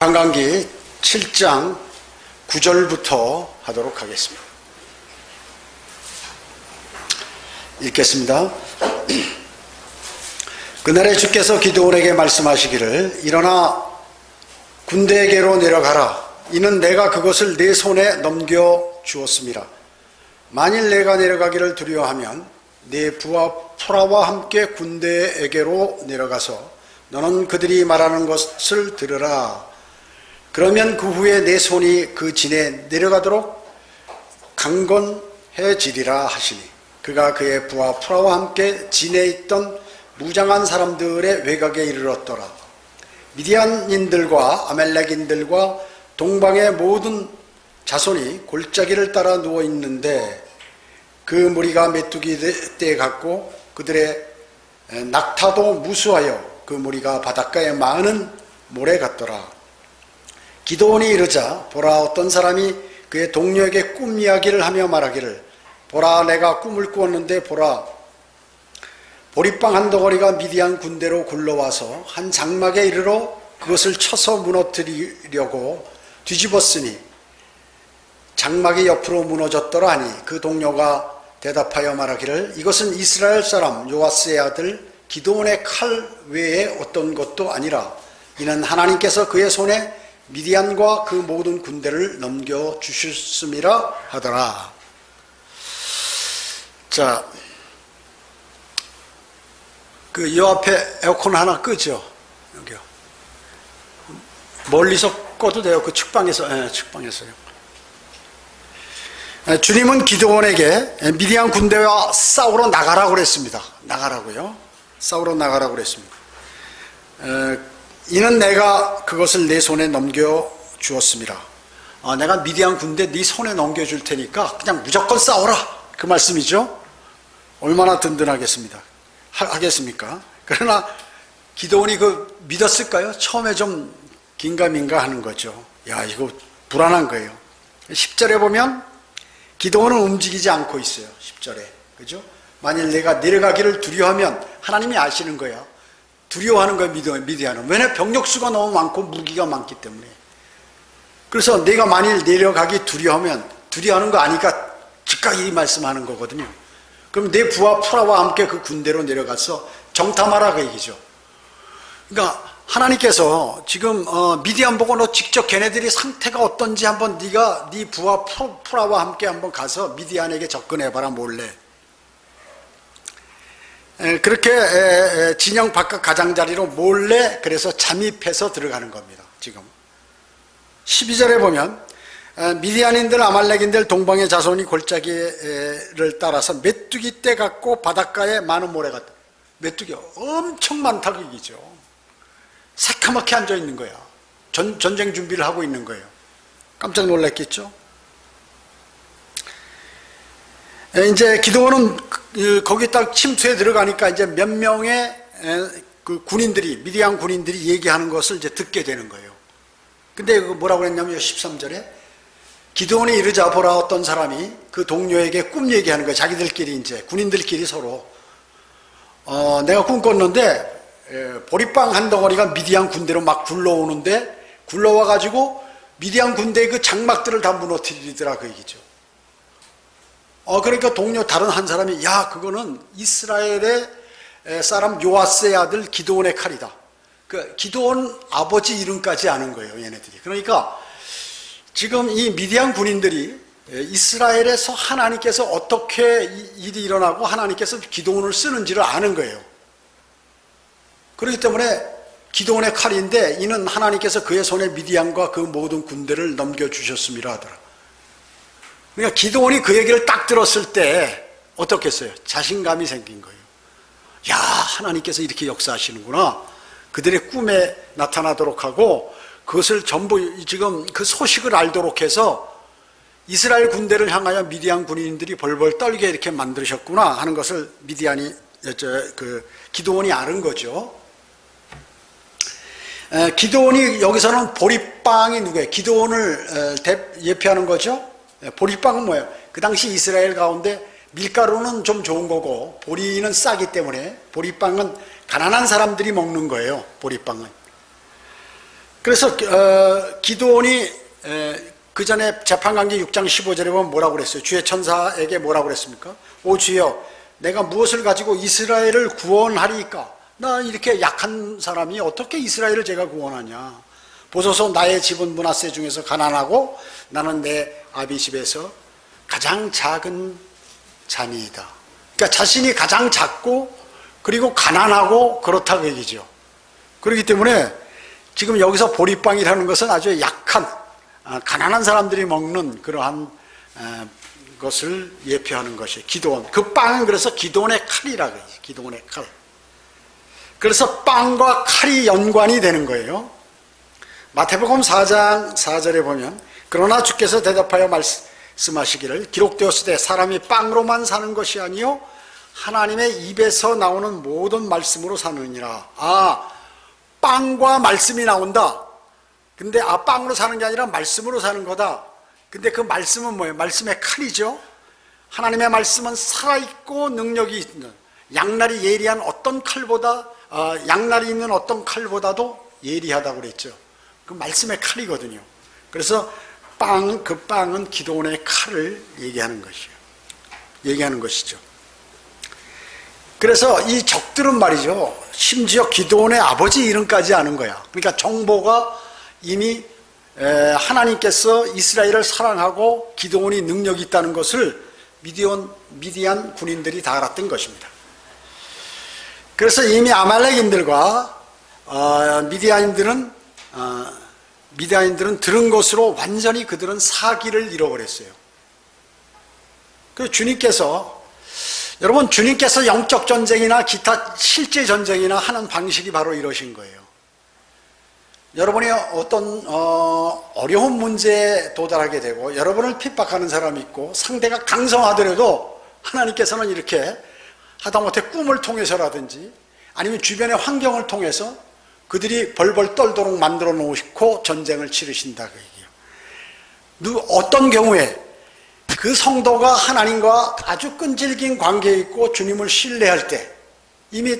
관광기 7장 9절부터 하도록 하겠습니다. 읽겠습니다. 그날에 주께서 기드온에게 말씀하시기를 일어나 군대에게로 내려가라. 이는 내가 그것을 네 손에 넘겨주었습니다. 만일 내가 내려가기를 두려워하면 네 부하 포라와 함께 군대에게로 내려가서 너는 그들이 말하는 것을 들으라. 그러면 그 후에 내 손이 그 진에 내려가도록 강건해지리라 하시니 그가 그의 부하 포라와 함께 진에 있던 무장한 사람들의 외곽에 이르렀더라. 미디안인들과 아멜렉인들과 동방의 모든 자손이 골짜기를 따라 누워 있는데 그 무리가 메뚜기 떼 같고 그들의 낙타도 무수하여 그 무리가 바닷가에 많은 모래 같더라. 기드온이 이르자 보라, 어떤 사람이 그의 동료에게 꿈 이야기를 하며 말하기를 보라, 내가 꿈을 꾸었는데 보라, 보리빵 한 덩어리가 미디안 군대로 굴러와서 한 장막에 이르러 그것을 쳐서 무너뜨리려고 뒤집었으니 장막이 옆으로 무너졌더라 하니 그 동료가 대답하여 말하기를 이것은 이스라엘 사람 요아스의 아들 기드온의 칼 외에 어떤 것도 아니라 이는 하나님께서 그의 손에 미디안과 그 모든 군대를 넘겨주셨음이라 하더라. 자, 그 요 앞에 에어컨 하나 끄죠. 여기요. 멀리서 꺼도 돼요. 그 측방에서, 측방에서요. 주님은 기드온에게 미디안 군대와 싸우러 나가라고 그랬습니다. 나가라고요. 싸우러 나가라고 그랬습니다. 이는 내가 그것을 내 손에 넘겨주었습니다. 내가 미디안 군대 네 손에 넘겨줄 테니까 그냥 무조건 싸워라. 그 말씀이죠. 얼마나 든든하겠습니까? 그러나 기드온이 믿었을까요? 처음에 좀 긴가민가 하는 거죠. 야, 이거 불안한 거예요. 10절에 보면 기드온은 움직이지 않고 있어요. 10절에. 그죠? 만일 내가 내려가기를 두려워하면 하나님이 아시는 거야. 두려워하는 거예요. 미디안은. 왜냐하면 병력수가 너무 많고 무기가 많기 때문에. 그래서 내가 만일 내려가기 두려워하면 두려워하는 거 아니까 즉각 이 말씀하는 거거든요. 그럼 내 부하 포라와 함께 그 군대로 내려가서 정탐하라 그 얘기죠. 그러니까 하나님께서 지금 미디안 보고 너 직접 걔네들이 상태가 어떤지 한번 네가 네 부하 포라와 함께 한번 가서 미디안에게 접근해봐라 몰래. 그렇게 진영 바깥 가장자리로 몰래 그래서 잠입해서 들어가는 겁니다. 지금 12절에 보면 미디안인들 아말렉인들 동방의 자손이 골짜기를 따라서 메뚜기 떼 같고 바닷가에 많은 모래 같다. 메뚜기가 엄청 많다 그 얘기죠. 새카맣게 앉아 있는 거야. 전쟁 준비를 하고 있는 거예요. 깜짝 놀랐겠죠. 이제 기드온은 거기 딱 침투에 들어가니까 이제 몇 명의 그 군인들이, 미디안 군인들이 얘기하는 것을 이제 듣게 되는 거예요. 근데 뭐라고 했냐면 13절에 기드온이 이르자 보라, 어떤 사람이 그 동료에게 꿈 얘기하는 거예요. 자기들끼리 이제 군인들끼리 서로 내가 꿈 꿨는데 보리빵 한 덩어리가 미디안 군대로 막 굴러오는데 굴러와가지고 미디안 군대의 그 장막들을 다 무너뜨리더라 그 얘기죠. 그러니까 동료 다른 한 사람이 야, 그거는 이스라엘의 사람 요아스의 아들 기드온의 칼이다. 그 기드온 아버지 이름까지 아는 거예요, 얘네들이. 그러니까 지금 이 미디안 군인들이 이스라엘에서 하나님께서 어떻게 일이 일어나고 하나님께서 기드온을 쓰는지를 아는 거예요. 그렇기 때문에 기드온의 칼인데 이는 하나님께서 그의 손에 미디안과 그 모든 군대를 넘겨주셨음이라 하더라. 그러니까 기드온이 그 얘기를 딱 들었을 때 어떻겠어요? 자신감이 생긴 거예요. 야, 하나님께서 이렇게 역사하시는구나. 그들의 꿈에 나타나도록 하고 그것을 전부 지금 그 소식을 알도록 해서 이스라엘 군대를 향하여 미디안 군인들이 벌벌 떨게 이렇게 만드셨구나 하는 것을 기드온이 아는 거죠. 기드온이 여기서는 보리빵이 누구예요? 기드온을 예표하는 거죠. 보리빵은 뭐예요? 그 당시 이스라엘 가운데 밀가루는 좀 좋은 거고 보리는 싸기 때문에 보리빵은 가난한 사람들이 먹는 거예요. 보리빵은 그래서 기드온이 그 전에 재판관계 6장 15절에 보면 뭐라고 그랬어요? 주의 천사에게 뭐라고 그랬습니까? 오 주여, 내가 무엇을 가지고 이스라엘을 구원하리까? 나 이렇게 약한 사람이 어떻게 이스라엘을 제가 구원하냐? 보소서, 나의 집은 므낫세 중에서 가난하고 나는 내 아비 집에서 가장 작은 자니이다. 그러니까 자신이 가장 작고 그리고 가난하고 그렇다고 얘기죠. 그렇기 때문에 지금 여기서 보리빵이라는 것은 아주 약한 가난한 사람들이 먹는 그러한 것을 예표하는 것이에요. 기드온. 그 빵은 그래서 기드온의 칼이라고 해요. 기드온의 칼. 그래서 빵과 칼이 연관이 되는 거예요. 마태복음 4장 4절에 보면 그러나 주께서 대답하여 말씀하시기를 기록되었을 때 사람이 빵으로만 사는 것이 아니요 하나님의 입에서 나오는 모든 말씀으로 사느니라. 빵과 말씀이 나온다. 근데 빵으로 사는 게 아니라 말씀으로 사는 거다. 근데 그 말씀은 뭐예요? 말씀의 칼이죠. 하나님의 말씀은 살아있고 능력이 있는, 양날이 예리한 어떤 칼보다, 양날이 있는 어떤 칼보다도 예리하다고 그랬죠. 그 말씀의 칼이거든요. 그래서 그 빵은 기드온의 칼을 얘기하는 것이에요. 얘기하는 것이죠. 그래서 이 적들은 말이죠. 심지어 기드온의 아버지 이름까지 아는 거야. 그러니까 정보가 이미 하나님께서 이스라엘을 사랑하고 기드온이 능력이 있다는 것을 미디안 군인들이 다 알았던 것입니다. 그래서 이미 아말렉인들과 미디안인들은 들은 것으로 완전히 그들은 사기를 잃어버렸어요. 그 여러분 주님께서 영적 전쟁이나 기타 실제 전쟁이나 하는 방식이 바로 이러신 거예요. 여러분이 어떤 어려운 문제에 도달하게 되고 여러분을 핍박하는 사람이 있고 상대가 강성하더라도 하나님께서는 이렇게 하다못해 꿈을 통해서라든지 아니면 주변의 환경을 통해서 그들이 벌벌 떨도록 만들어 놓으시고 전쟁을 치르신다 그 얘기예요. 어떤 경우에 그 성도가 하나님과 아주 끈질긴 관계에 있고 주님을 신뢰할 때 이미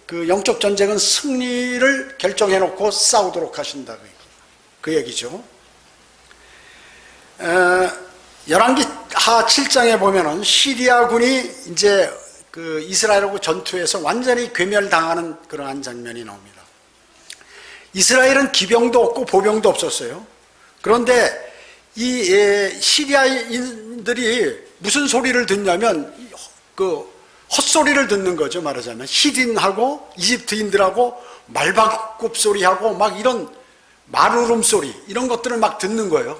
그 영적 전쟁은 승리를 결정해 놓고 싸우도록 하신다 그 얘기죠. 열왕기하 7장에 보면은 시리아군이 이제 그 이스라엘하고 전투에서 완전히 괴멸당하는 그러한 장면이 나옵니다. 이스라엘은 기병도 없고 보병도 없었어요. 그런데 이 시리아인들이 무슨 소리를 듣냐면 그 헛소리를 듣는 거죠. 말하자면 히딘하고 이집트인들하고 말바굽 소리하고 막 이런 말울음 소리 이런 것들을 막 듣는 거예요.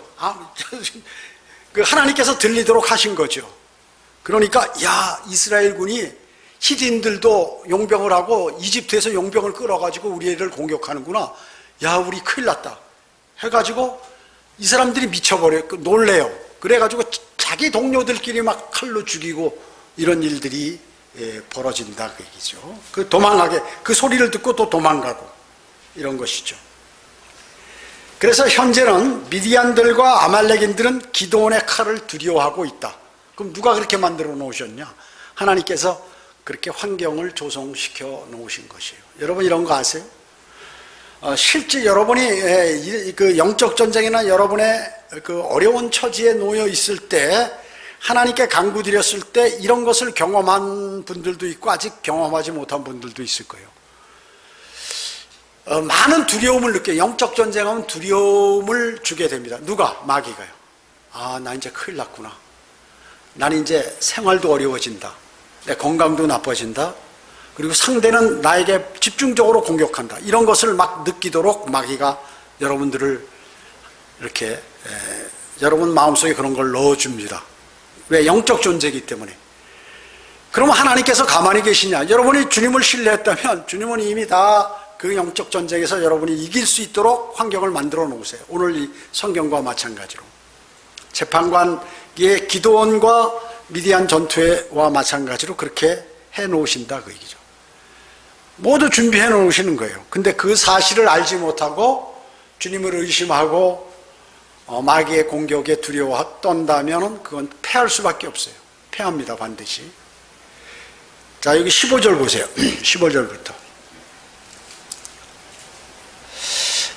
그 하나님께서 들리도록 하신 거죠. 그러니까 이스라엘군이 히딘들도 용병을 하고 이집트에서 용병을 끌어가지고 우리 애를 공격하는구나. 우리 큰일 났다 해가지고 이 사람들이 미쳐버려요. 놀래요. 그래가지고 자기 동료들끼리 막 칼로 죽이고 이런 일들이 벌어진다 그 얘기죠. 도망가게 그 소리를 듣고 또 도망가고 이런 것이죠. 그래서 현재는 미디안들과 아말렉인들은 기드온의 칼을 두려워하고 있다. 그럼 누가 그렇게 만들어 놓으셨냐? 하나님께서 그렇게 환경을 조성시켜 놓으신 것이에요. 여러분 이런 거 아세요? 실제 여러분이 그 영적 전쟁이나 여러분의 그 어려운 처지에 놓여 있을 때 하나님께 간구드렸을 때 이런 것을 경험한 분들도 있고 아직 경험하지 못한 분들도 있을 거예요. 많은 두려움을 느껴요. 영적 전쟁하면 두려움을 주게 됩니다. 누가? 마귀가요. 나 이제 큰일 났구나. 나는 이제 생활도 어려워진다. 내 건강도 나빠진다. 그리고 상대는 나에게 집중적으로 공격한다. 이런 것을 막 느끼도록 마귀가 여러분들을 이렇게 여러분 마음속에 그런 걸 넣어줍니다. 왜? 영적 존재이기 때문에. 그러면 하나님께서 가만히 계시냐? 여러분이 주님을 신뢰했다면 주님은 이미 다 그 영적 전쟁에서 여러분이 이길 수 있도록 환경을 만들어 놓으세요. 오늘 이 성경과 마찬가지로. 재판관의 기드온과 미디안 전투와 마찬가지로 그렇게 해 놓으신다 그 얘기죠. 모두 준비해 놓으시는 거예요. 근데 그 사실을 알지 못하고 주님을 의심하고 마귀의 공격에 두려워 떤다면 그건 패할 수밖에 없어요. 패합니다 반드시. 자 여기 15절 보세요. 15절부터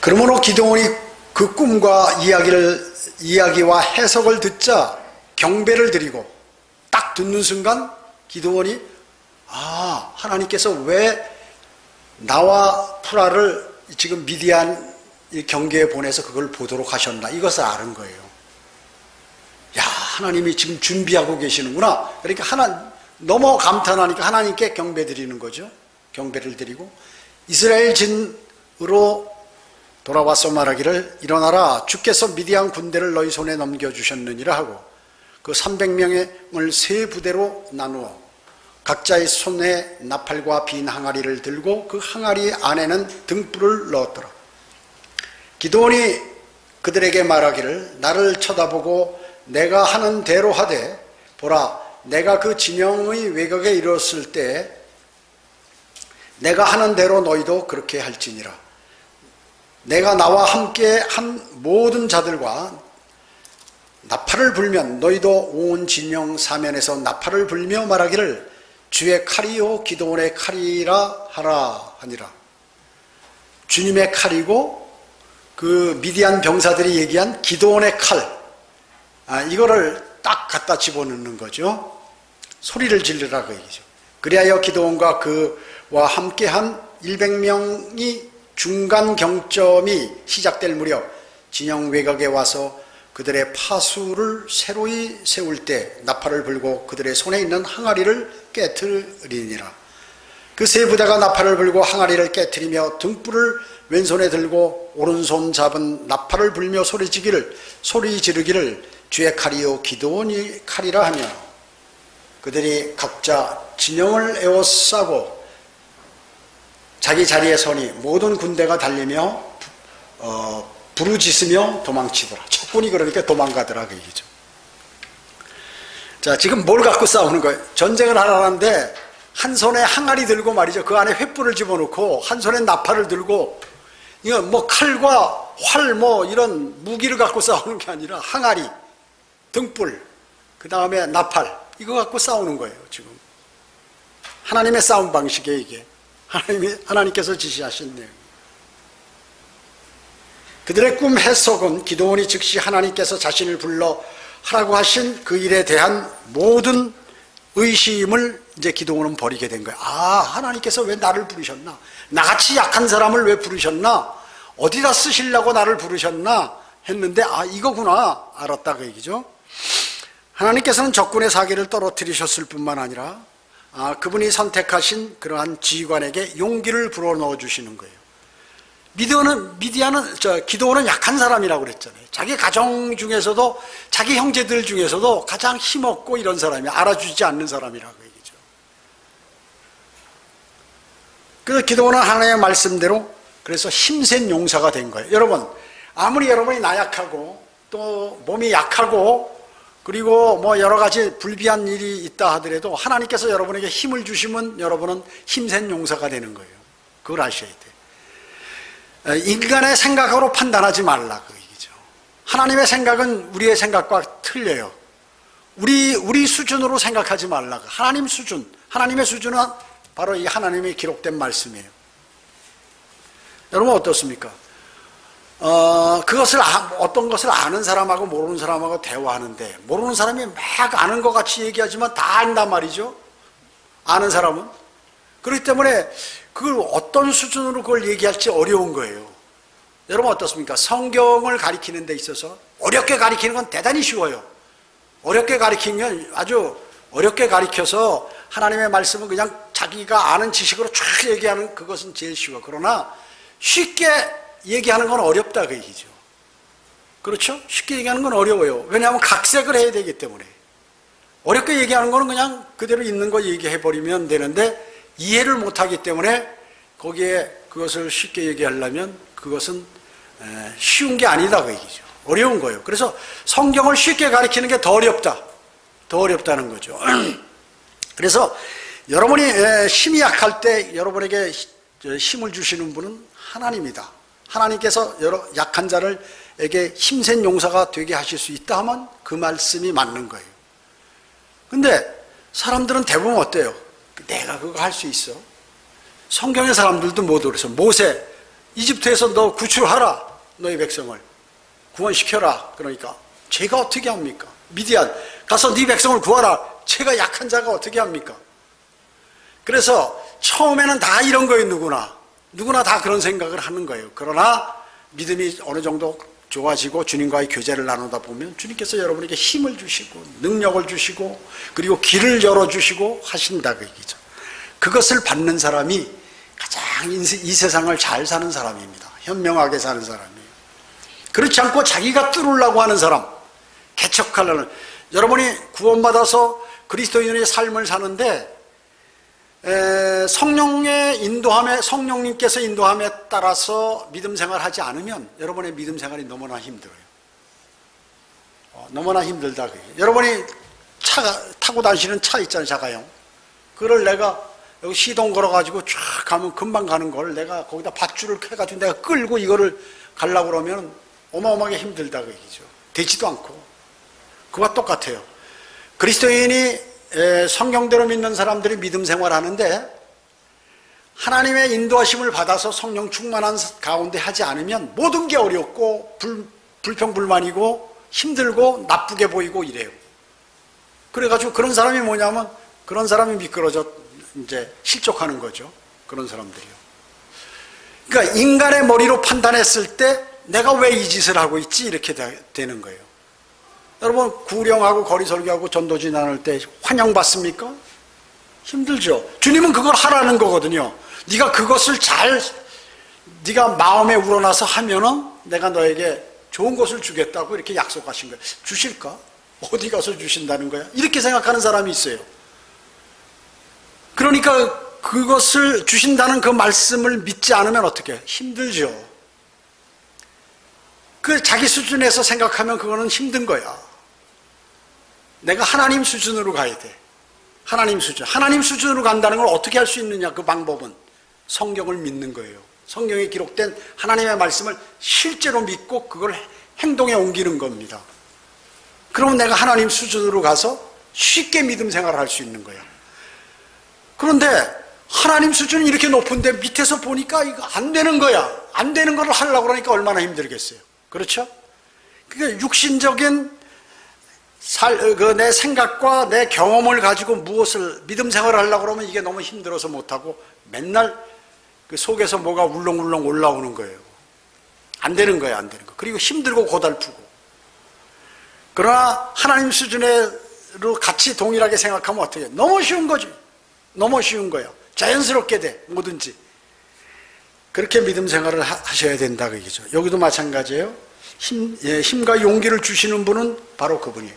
그러므로 기드온이 그 꿈과 이야기와 해석을 듣자 경배를 드리고 딱 듣는 순간 기드온이 하나님께서 왜 나와 푸라를 지금 미디안 경계에 보내서 그걸 보도록 하셨나 이것을 아는 거예요. 야, 하나님이 지금 준비하고 계시는구나. 그러니까 너무 감탄하니까 하나님께 경배 드리는 거죠. 경배를 드리고 이스라엘 진으로 돌아와서 말하기를 일어나라 주께서 미디안 군대를 너희 손에 넘겨주셨느니라 하고 그 300명을 세 부대로 나누어 각자의 손에 나팔과 빈 항아리를 들고 그 항아리 안에는 등불을 넣었더라. 기드온이 그들에게 말하기를 나를 쳐다보고 내가 하는 대로 하되 보라 내가 그 진영의 외곽에 이르렀을 때 내가 하는 대로 너희도 그렇게 할지니라. 내가 나와 함께 한 모든 자들과 나팔을 불면 너희도 온 진영 사면에서 나팔을 불며 말하기를 주의 칼이요 기드온의 칼이라 하라 하니라. 주님의 칼이고 그 미디안 병사들이 얘기한 기드온의 칼, 이거를 딱 갖다 집어넣는 거죠. 소리를 지르라 그 얘기죠. 그리하여 기드온과 그와 함께한 100명이 중간 경점이 시작될 무렵 진영 외곽에 와서 그들의 파수를 새로이 세울 때 나팔을 불고 그들의 손에 있는 항아리를 깨트리니라. 그 세 부대가 나팔을 불고 항아리를 깨트리며 등불을 왼손에 들고 오른손 잡은 나팔을 불며 소리 지르기를 주의 칼이요 기드온이 칼이라 하며 그들이 각자 진영을 에워싸고 자기 자리에 서니 모든 군대가 달리며 부르짖으며 도망치더라. 적군이 그러니까 도망가더라 그 얘기죠. 자, 지금 뭘 갖고 싸우는 거예요? 전쟁을 하라는데 한 손에 항아리 들고 말이죠. 그 안에 횃불을 집어넣고 한 손에 나팔을 들고 이거 뭐 칼과 활 뭐 이런 무기를 갖고 싸우는 게 아니라 항아리, 등불, 그 다음에 나팔 이거 갖고 싸우는 거예요. 지금 하나님의 싸움 방식이에요 이게. 하나님께서 지시하신 내용. 그들의 꿈 해석은 기드온이 즉시 하나님께서 자신을 불러 하라고 하신 그 일에 대한 모든 의심을 이제 기드온은 버리게 된 거예요. 하나님께서 왜 나를 부르셨나? 나같이 약한 사람을 왜 부르셨나? 어디다 쓰시려고 나를 부르셨나? 했는데 이거구나 알았다 그 얘기죠. 하나님께서는 적군의 사기를 떨어뜨리셨을 뿐만 아니라 그분이 선택하신 그러한 지휘관에게 용기를 불어넣어 주시는 거예요. 기드온은 약한 사람이라고 그랬잖아요. 자기 가정 중에서도 자기 형제들 중에서도 가장 힘없고 이런 사람이 알아주지 않는 사람이라고 얘기죠. 그래서 기드온은 하나님의 말씀대로 그래서 힘센 용사가 된 거예요. 여러분 아무리 여러분이 나약하고 또 몸이 약하고 그리고 뭐 여러 가지 불비한 일이 있다 하더라도 하나님께서 여러분에게 힘을 주시면 여러분은 힘센 용사가 되는 거예요. 그걸 아셔야 돼요. 인간의 생각으로 판단하지 말라 그 얘기죠. 하나님의 생각은 우리의 생각과 틀려요. 우리 수준으로 생각하지 말라. 하나님 수준, 하나님의 수준은 바로 이 하나님의 기록된 말씀이에요. 여러분 어떻습니까? 어떤 것을 아는 사람하고 모르는 사람하고 대화하는데 모르는 사람이 막 아는 것 같이 얘기하지만 다 안단 말이죠. 아는 사람은. 그렇기 때문에 그걸 어떤 수준으로 그걸 얘기할지 어려운 거예요. 여러분 어떻습니까? 성경을 가리키는 데 있어서 어렵게 가리키는 건 대단히 쉬워요. 어렵게 가리키면 아주 어렵게 가리켜서 하나님의 말씀은 그냥 자기가 아는 지식으로 쫙 얘기하는 그것은 제일 쉬워. 그러나 쉽게 얘기하는 건 어렵다 그 얘기죠. 그렇죠? 쉽게 얘기하는 건 어려워요. 왜냐하면 각색을 해야 되기 때문에. 어렵게 얘기하는 거는 그냥 그대로 있는 거 얘기해버리면 되는데 이해를 못하기 때문에 거기에 그것을 쉽게 얘기하려면 그것은 쉬운 게 아니다 그 얘기죠. 어려운 거예요. 그래서 성경을 쉽게 가르치는 게 더 어렵다. 더 어렵다는 거죠. 그래서 여러분이 힘이 약할 때 여러분에게 힘을 주시는 분은 하나님이다. 하나님께서 약한 자를에게 힘센 용사가 되게 하실 수 있다 하면 그 말씀이 맞는 거예요. 근데 사람들은 대부분 어때요? 내가 그거 할 수 있어? 성경의 사람들도 모두 그래서 모세 이집트에서 너 구출하라. 너희 백성을 구원시켜라. 그러니까 제가 어떻게 합니까? 미디안 가서 네 백성을 구하라. 제가 약한 자가 어떻게 합니까? 그래서 처음에는 다 이런 거예요. 누구나 다 그런 생각을 하는 거예요. 그러나 믿음이 어느 정도 좋아지고 주님과의 교제를 나누다 보면 주님께서 여러분에게 힘을 주시고 능력을 주시고 그리고 길을 열어주시고 하신다 그 얘기죠. 그것을 받는 사람이 가장 이 세상을 잘 사는 사람입니다. 현명하게 사는 사람이에요. 그렇지 않고 자기가 뚫으려고 하는 사람, 개척하려는, 여러분이 구원받아서 그리스도인의 삶을 사는데 성령의 인도함에, 성령님께서 인도함에 따라서 믿음 생활하지 않으면 여러분의 믿음 생활이 너무나 힘들어요. 너무나 힘들다. 여러분이 타고 다니시는 차 있잖아요, 자가용. 그걸 내가 여기 시동 걸어가지고 쫙 가면 금방 가는 걸 내가 거기다 밧줄을 해가지고 내가 끌고 이거를 가려고 그러면 어마어마하게 힘들다 그 얘기죠. 되지도 않고. 그와 똑같아요. 그리스도인이 성경대로 믿는 사람들이 믿음 생활하는데 하나님의 인도하심을 받아서 성령 충만한 가운데 하지 않으면 모든 게 어렵고 불평불만이고 힘들고 나쁘게 보이고 이래요. 그래가지고 그런 사람이 뭐냐면 그런 사람이 미끄러져 이제 실족하는 거죠. 그런 사람들이요. 그러니까 인간의 머리로 판단했을 때 내가 왜 이 짓을 하고 있지 이렇게 되는 거예요. 여러분 구령하고 거리설교하고 전도지 나눌 때 환영받습니까? 힘들죠. 주님은 그걸 하라는 거거든요. 네가 그것을 네가 마음에 우러나서 하면은 내가 너에게 좋은 것을 주겠다고 이렇게 약속하신 거예요. 주실까? 어디 가서 주신다는 거야? 이렇게 생각하는 사람이 있어요. 그러니까 그것을 주신다는 그 말씀을 믿지 않으면 어떻게 해요? 힘들죠. 그 자기 수준에서 생각하면 그거는 힘든 거야. 내가 하나님 수준으로 가야 돼. 하나님 수준으로 간다는 걸 어떻게 할 수 있느냐? 그 방법은 성경을 믿는 거예요. 성경에 기록된 하나님의 말씀을 실제로 믿고 그걸 행동에 옮기는 겁니다. 그러면 내가 하나님 수준으로 가서 쉽게 믿음 생활을 할 수 있는 거야. 그런데 하나님 수준이 이렇게 높은데 밑에서 보니까 이거 안 되는 거야. 안 되는 걸 하려고 그러니까 얼마나 힘들겠어요. 그렇죠? 그러니까 육신적인 내 생각과 내 경험을 가지고 무엇을 믿음 생활을 하려고 그러면 이게 너무 힘들어서 못하고 맨날 그 속에서 뭐가 울렁울렁 올라오는 거예요. 안 되는 거예요, 안 되는 거. 그리고 힘들고 고달프고. 그러나 하나님 수준으로 같이 동일하게 생각하면 어떻게 해? 너무 쉬운 거지. 너무 쉬운 거예요. 자연스럽게 돼, 뭐든지. 그렇게 믿음 생활을 하셔야 된다, 그 얘기죠. 여기도 마찬가지예요. 힘과 용기를 주시는 분은 바로 그분이에요.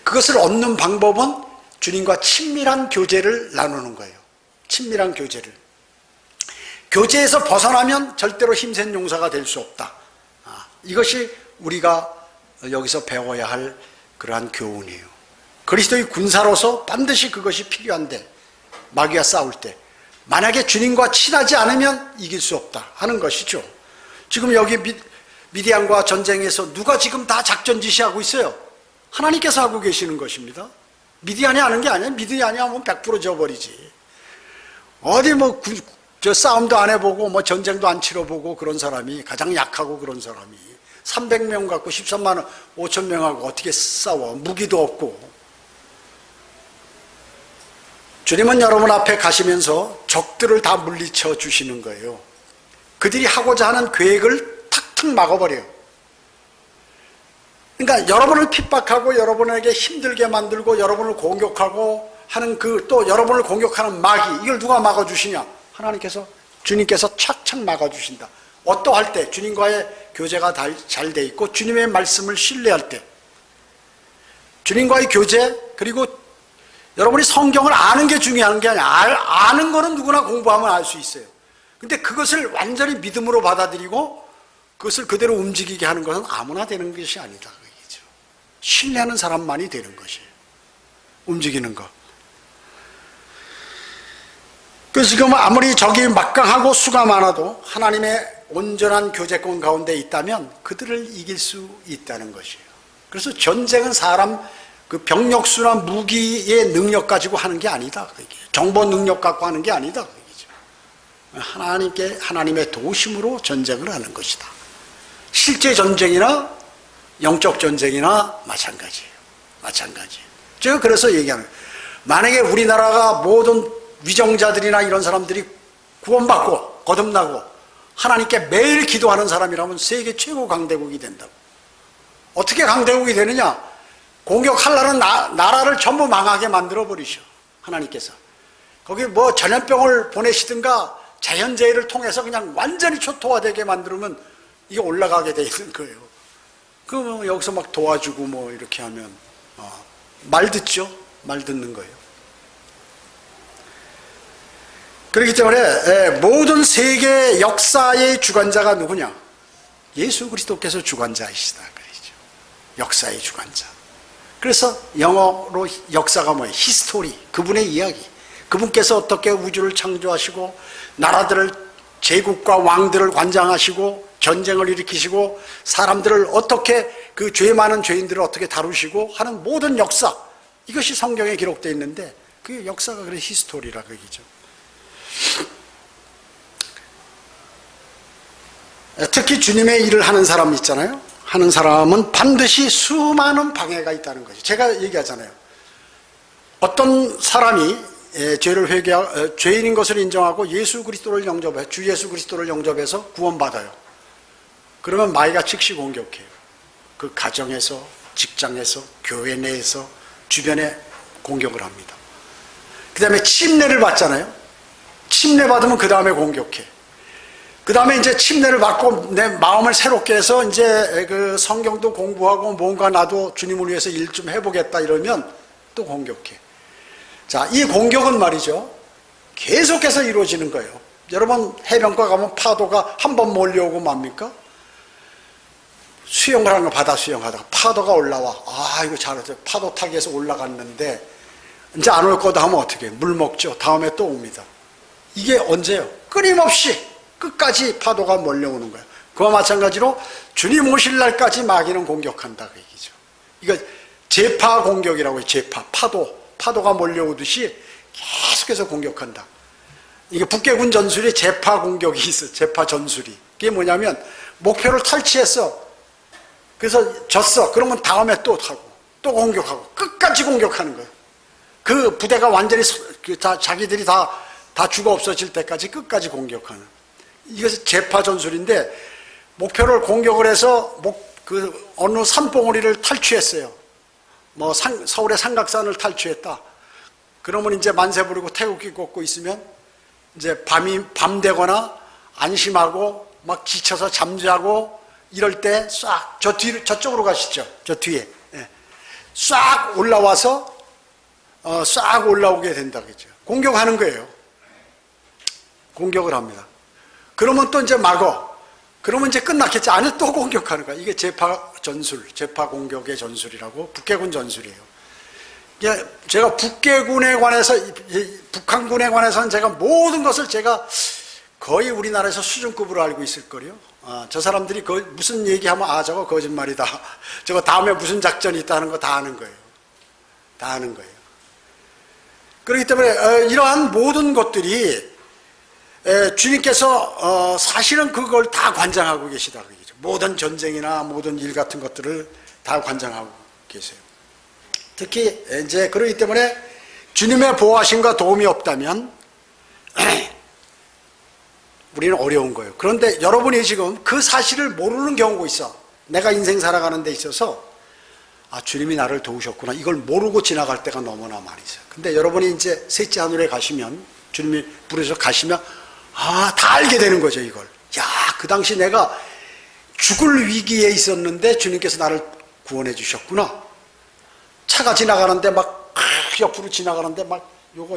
그것을 얻는 방법은 주님과 친밀한 교제를 나누는 거예요. 친밀한 교제를. 교제에서 벗어나면 절대로 힘센 용사가 될 수 없다. 이것이 우리가 여기서 배워야 할 그러한 교훈이에요. 그리스도의 군사로서 반드시 그것이 필요한데, 마귀와 싸울 때 만약에 주님과 친하지 않으면 이길 수 없다 하는 것이죠. 지금 여기 미디안과 전쟁에서 누가 지금 다 작전 지시하고 있어요? 하나님께서 하고 계시는 것입니다. 미디안이 하는 게 아니에요. 미디안이 하면 100% 져버리지. 어디 싸움도 안 해보고 전쟁도 안 치러보고 그런 사람이, 가장 약하고 그런 사람이 300명 갖고 13만 5천 명하고 어떻게 싸워? 무기도 없고. 주님은 여러분 앞에 가시면서 적들을 다 물리쳐 주시는 거예요. 그들이 하고자 하는 계획을 탁탁 막아버려요. 그러니까 여러분을 핍박하고 여러분에게 힘들게 만들고 여러분을 공격하고 하는 또 여러분을 공격하는 마귀, 이걸 누가 막아주시냐? 하나님께서, 주님께서 착착 막아주신다. 어떠할 때? 주님과의 교제가 잘 돼 있고 주님의 말씀을 신뢰할 때. 주님과의 교제, 그리고 여러분이 성경을 아는 게 중요한 게 아니야. 아는 거는 누구나 공부하면 알 수 있어요. 근데 그것을 완전히 믿음으로 받아들이고 그것을 그대로 움직이게 하는 것은 아무나 되는 것이 아니다. 그 얘기죠. 신뢰하는 사람만이 되는 것이에요. 움직이는 것. 그래서 지금 아무리 적이 막강하고 수가 많아도 하나님의 온전한 교제권 가운데 있다면 그들을 이길 수 있다는 것이에요. 그래서 전쟁은 사람 그 병력수나 무기의 능력 가지고 하는 게 아니다. 정보 능력 갖고 하는 게 아니다. 하나님의 도우심으로 전쟁을 하는 것이다. 실제 전쟁이나 영적 전쟁이나 마찬가지예요. 제가 그래서 얘기하는 거예요. 만약에 우리나라가 모든 위정자들이나 이런 사람들이 구원받고 거듭나고 하나님께 매일 기도하는 사람이라면 세계 최고 강대국이 된다고. 어떻게 강대국이 되느냐? 공격하려는 나라를 전부 망하게 만들어버리셔, 하나님께서. 거기 뭐 전염병을 보내시든가 자연재해를 통해서 그냥 완전히 초토화되게 만들면 이게 올라가게 돼 있는 거예요. 그러면 여기서 막 도와주고 뭐 이렇게 하면 말 듣죠? 말 듣는 거예요. 그렇기 때문에 모든 세계 역사의 주관자가 누구냐? 예수 그리스도께서 주관자이시다 그러죠. 역사의 주관자. 그래서 영어로 역사가 뭐예요? 히스토리. 그분의 이야기. 그분께서 어떻게 우주를 창조하시고 나라들을, 제국과 왕들을 관장하시고 전쟁을 일으키시고 사람들을 어떻게, 그 죄 많은 죄인들을 어떻게 다루시고 하는 모든 역사, 이것이 성경에 기록되어 있는데 그 역사가 그래 히스토리라 그 얘기죠. 특히 주님의 일을 하는 사람 있잖아요. 하는 사람은 반드시 수많은 방해가 있다는 거죠. 제가 얘기하잖아요. 어떤 사람이 죄인인 것을 인정하고 예수 그리스도를 영접해, 주 예수 그리스도를 영접해서 구원받아요. 그러면 마귀가 즉시 공격해요. 그 가정에서, 직장에서, 교회 내에서, 주변에 공격을 합니다. 그 다음에 침례를 받잖아요. 침례 받으면 그 다음에 공격해. 그 다음에 이제 침례를 받고 내 마음을 새롭게 해서 이제 그 성경도 공부하고 뭔가 나도 주님을 위해서 일 좀 해보겠다 이러면 또 공격해. 자, 이 공격은 말이죠. 계속해서 이루어지는 거예요. 여러분 해변가 가면 파도가 한 번 몰려오고 맙니까? 수영을 하는 거, 바다 수영하다가 파도가 올라와. 아, 이거 잘했어요. 파도 타기에서 올라갔는데 이제 안 올 거다 하면 어떻게 해요? 물 먹죠. 다음에 또 옵니다. 이게 언제요? 끊임없이 끝까지 파도가 몰려오는 거예요. 그와 마찬가지로 주님 오실 날까지 마귀는 공격한다 그 얘기죠. 이거 제파 공격이라고 해요. 제파, 파도가 몰려오듯이 계속해서 공격한다. 이게 북계군 전술에 제파 공격이 있어. 제파 전술이. 그게 뭐냐면 목표를 탈취했어. 그래서 졌어. 그러면 다음에 또 타고 또 공격하고 끝까지 공격하는 거예요. 그 부대가 완전히 자기들이 다 죽어 없어질 때까지 끝까지 공격하는. 이것이 제파 전술인데 목표를 공격을 해서 그 어느 산봉우리를 탈취했어요. 뭐 서울의 삼각산을 탈취했다. 그러면 이제 만세 부르고 태극기 꽂고 있으면 이제 밤 되거나 안심하고 막 지쳐서 잠자고 이럴 때 싹 저쪽으로 가시죠. 저 뒤에 싹 올라와서 싹 올라오게 된다 그죠. 공격하는 거예요. 공격을 합니다. 그러면 또 이제 막어. 그러면 이제 끝났겠지. 안에 또 공격하는 거야. 이게 제파 전술, 제파 공격의 전술이라고, 북해군 전술이에요. 제가 북해군에 관해서, 북한군에 관해서는 제가 모든 것을 제가 거의 우리나라에서 수준급으로 알고 있을걸요. 저 사람들이 무슨 얘기하면 저거 거짓말이다. 저거 다음에 무슨 작전이 있다는 거 다 아는 거예요. 다 아는 거예요. 그렇기 때문에 이러한 모든 것들이 주님께서 사실은 그걸 다 관장하고 계시다 그 얘기죠. 모든 전쟁이나 모든 일 같은 것들을 다 관장하고 계세요. 특히 이제 그렇기 때문에 주님의 보호하심과 도움이 없다면 우리는 어려운 거예요. 그런데 여러분이 지금 그 사실을 모르는 경우가 있어. 내가 인생 살아가는 데 있어서 주님이 나를 도우셨구나. 이걸 모르고 지나갈 때가 너무나 많이 있어요. 근데 여러분이 이제 셋째 하늘에 가시면, 주님이 부르셔서 가시면 다 알게 되는 거죠, 이걸. 그 당시 내가 죽을 위기에 있었는데 주님께서 나를 구원해 주셨구나. 차가 지나가는데 막 옆으로 지나가는데 막 요거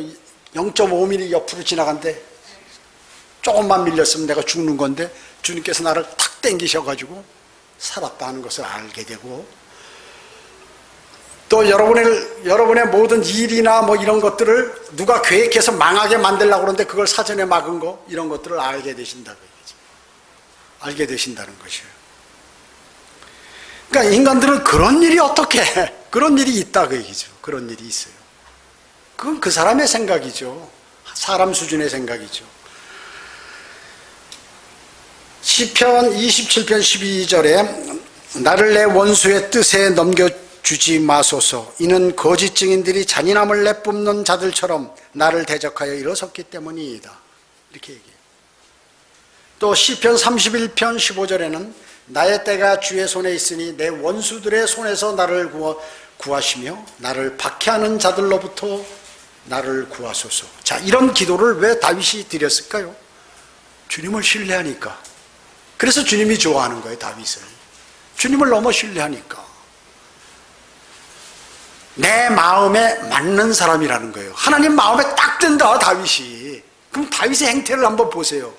0.5mm 옆으로 지나가는데 조금만 밀렸으면 내가 죽는 건데 주님께서 나를 탁 당기셔가지고 살았다는 것을 알게 되고, 또 여러분의 모든 일이나 뭐 이런 것들을 누가 계획해서 망하게 만들려고 그러는데 그걸 사전에 막은 거, 이런 것들을 알게 되신다는 얘기죠. 알게 되신다는 것이에요. 그러니까 인간들은 그런 일이 어떻게 그런 일이 있다 그 얘기죠. 그런 일이 있어요. 그건 그 사람의 생각이죠. 사람 수준의 생각이죠. 시편 27편 12절에 나를 내 원수의 뜻에 넘겨주지 마소서. 이는 거짓 증인들이 잔인함을 내뿜는 자들처럼 나를 대적하여 일어섰기 때문이다. 이렇게 얘기해요. 또 시편 31편 15절에는 나의 때가 주의 손에 있으니 내 원수들의 손에서 나를 구하시며 나를 박해하는 자들로부터 나를 구하소서. 자, 이런 기도를 왜 다윗이 드렸을까요? 주님을 신뢰하니까. 그래서 주님이 좋아하는 거예요, 다윗을. 주님을 너무 신뢰하니까. 내 마음에 맞는 사람이라는 거예요. 하나님 마음에 딱 든다, 다윗이. 그럼 다윗의 행태를 한번 보세요.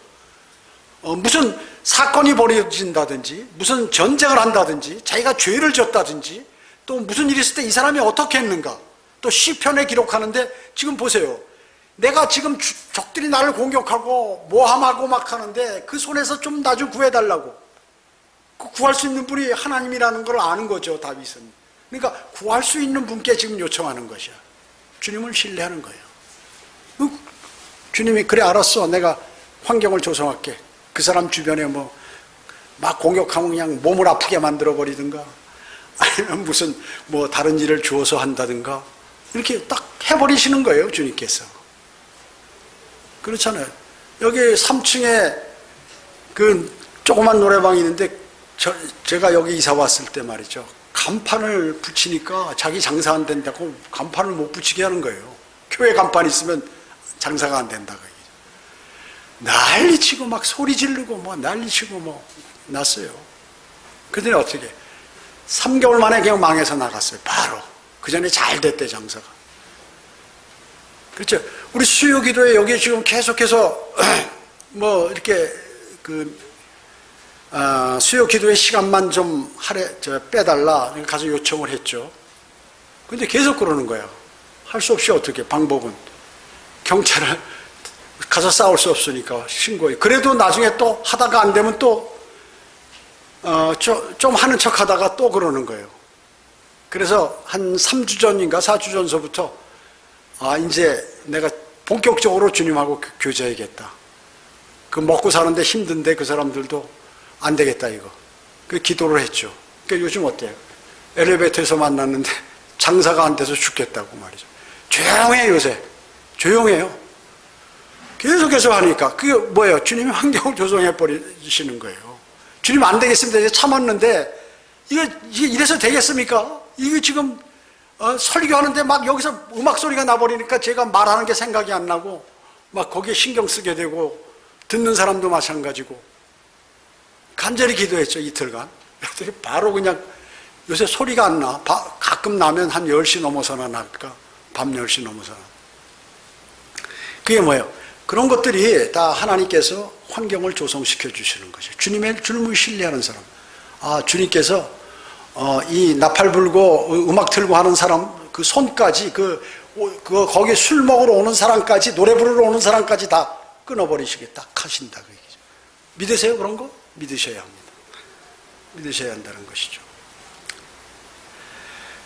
무슨 사건이 벌어진다든지, 무슨 전쟁을 한다든지, 자기가 죄를 졌다든지, 또 무슨 일이 있을 때 이 사람이 어떻게 했는가. 또 시편에 기록하는데 지금 보세요. 내가 지금 적들이 나를 공격하고 모함하고 막 하는데 그 손에서 좀 나 좀 구해달라고. 그 구할 수 있는 분이 하나님이라는 걸 아는 거죠, 다윗은. 그러니까 구할 수 있는 분께 지금 요청하는 것이야. 주님을 신뢰하는 거예요. 주님이 그래 알았어, 내가 환경을 조성할게. 그 사람 주변에 뭐 막 공격하면 그냥 몸을 아프게 만들어 버리든가, 아니면 무슨 뭐 다른 일을 주어서 한다든가, 이렇게 딱 해버리시는 거예요, 주님께서. 그렇잖아요. 여기 3층에 그 조그만 노래방이 있는데 제가 여기 이사 왔을 때 말이죠, 간판을 붙이니까 자기 장사 안 된다고 간판을 못 붙이게 하는 거예요. 교회 간판 있으면 장사가 안 된다고. 난리치고 막 소리 지르고 뭐 난리치고 뭐 났어요. 그랬더니 어떻게 3개월 만에 그냥 망해서 나갔어요. 바로. 그 전에 잘 됐대, 장사가. 그렇죠. 우리 수요 기도에 여기 지금 계속해서 뭐 이렇게 수요 기도의 시간만 좀 빼달라 가서 요청을 했죠. 근데 계속 그러는 거야. 할 수 없이 어떻게, 방법은 경찰을 가서 싸울 수 없으니까 신고해. 그래도 나중에 또 하다가 안 되면 또 좀 하는 척 하다가 또 그러는 거예요. 그래서 한 3주 전인가 4주 전서부터 이제 내가 본격적으로 주님하고 교제해야겠다. 그 먹고 사는데 힘든데 그 사람들도 안 되겠다 이거. 그 기도를 했죠. 그러니까 요즘 어때요? 엘리베이터에서 만났는데 장사가 안 돼서 죽겠다고 말이죠. 조용해 요새. 조용해요. 계속해서 하니까 그게 뭐예요? 주님이 환경을 조성해 버리시는 거예요. 주님 안 되겠습니다. 이제 참았는데 이게 이래서 되겠습니까? 이게 지금 설교하는데 막 여기서 음악 소리가 나버리니까 제가 말하는 게 생각이 안 나고 막 거기에 신경 쓰게 되고, 듣는 사람도 마찬가지고. 간절히 기도했죠, 이틀간. 그랬더니 바로 그냥 요새 소리가 안 나. 가끔 나면 한 10시 넘어서나 날까? 밤 10시 넘어서나. 그게 뭐예요? 그런 것들이 다 하나님께서 환경을 조성시켜 주시는 것이에요. 주님을 신뢰하는 사람. 주님께서 이 나팔 불고 음악 틀고 하는 사람 그 손까지 거기 술 먹으러 오는 사람까지, 노래 부르러 오는 사람까지 다 끊어버리시겠다 하신다. 그 얘기죠. 믿으세요? 그런 거? 믿으셔야 합니다. 믿으셔야 한다는 것이죠.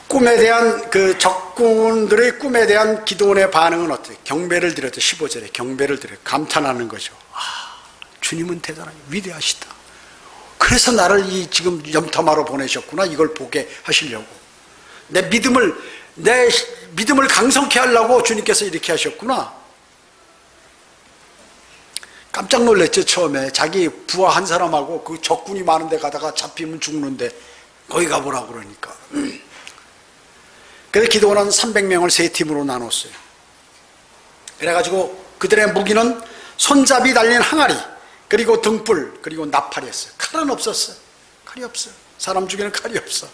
꿈에 대한 적군들의 꿈에 대한 기도원의 반응은 어때요? 경배를 드렸죠. 15절에 경배를 드려요. 감탄하는 거죠. 주님은 대단하게 위대하시다. 그래서 나를 지금 염탐하러 보내셨구나. 이걸 보게 하시려고. 내 믿음을 강성케 하려고 주님께서 이렇게 하셨구나. 깜짝 놀랐죠, 처음에. 자기 부하 한 사람하고 그 적군이 많은 데 가다가 잡히면 죽는데 거기 가보라고 그러니까. 그래서 기도원은 300명을 세 팀으로 나눴어요. 그래가지고 그들의 무기는 손잡이 달린 항아리, 그리고 등불, 그리고 나팔이었어요. 칼은 없었어요. 칼이 없어요. 사람 죽이는 칼이 없어.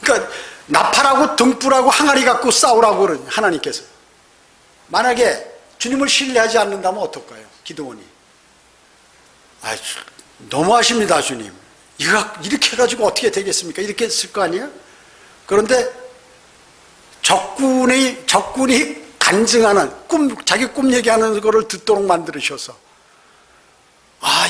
그러니까 나팔하고 등불하고 항아리 갖고 싸우라고 그러니 하나님께서. 만약에 주님을 신뢰하지 않는다면 어떨까요? 기도원이. 너무하십니다, 주님. 이렇게 해가지고 어떻게 되겠습니까? 이렇게 했을 거 아니에요? 그런데 적군이 간증하는 자기 꿈 얘기하는 거를 듣도록 만들으셔서,